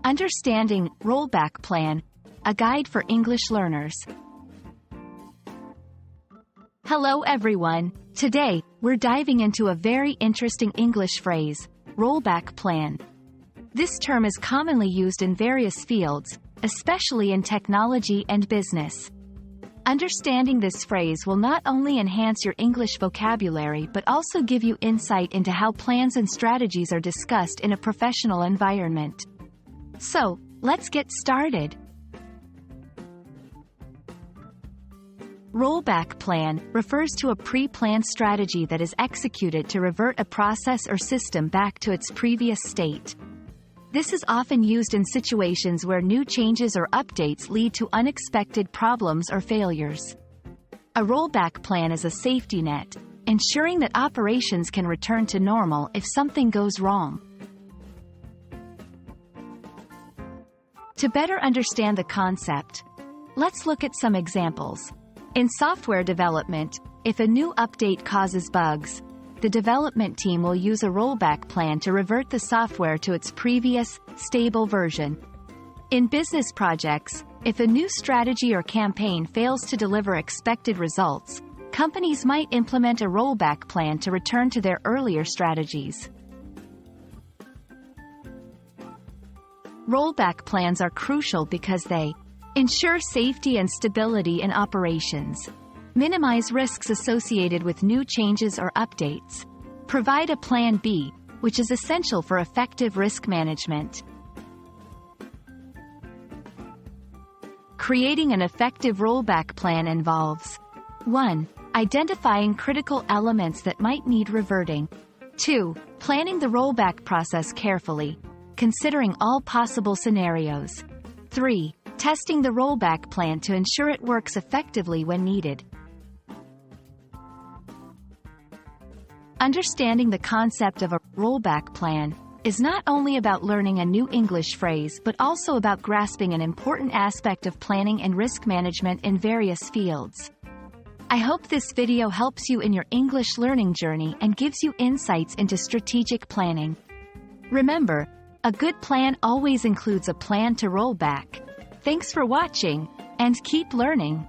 Understanding Rollback Plan, a guide for English learners. Hello everyone. Today, we're diving into a very interesting English phrase, rollback plan. This term is commonly used in various fields, especially in technology and business. Understanding this phrase will not only enhance your English vocabulary but also give you insight into how plans and strategies are discussed in a professional environment. So, let's get started. Rollback plan refers to a pre-planned strategy that is executed to revert a process or system back to its previous state. This is often used in situations where new changes or updates lead to unexpected problems or failures. A rollback plan is a safety net, ensuring that operations can return to normal if something goes wrong. To better understand the concept, let's look at some examples. In software development, if a new update causes bugs, the development team will use a rollback plan to revert the software to its previous, stable version. In business projects, if a new strategy or campaign fails to deliver expected results, companies might implement a rollback plan to return to their earlier strategies. Rollback plans are crucial because they ensure safety and stability in operations, minimize risks associated with new changes or updates, provide a plan B, which is essential for effective risk management. Creating an effective rollback plan involves 1. Identifying critical elements that might need reverting. 2. Planning the rollback process carefully, considering all possible scenarios. 3. Testing the rollback plan to ensure it works effectively when needed. Understanding the concept of a rollback plan is not only about learning a new English phrase but also about grasping an important aspect of planning and risk management in various fields. I hope this video helps you in your English learning journey and gives you insights into strategic planning. Remember, a good plan always includes a plan to roll back. Thanks for watching, and keep learning.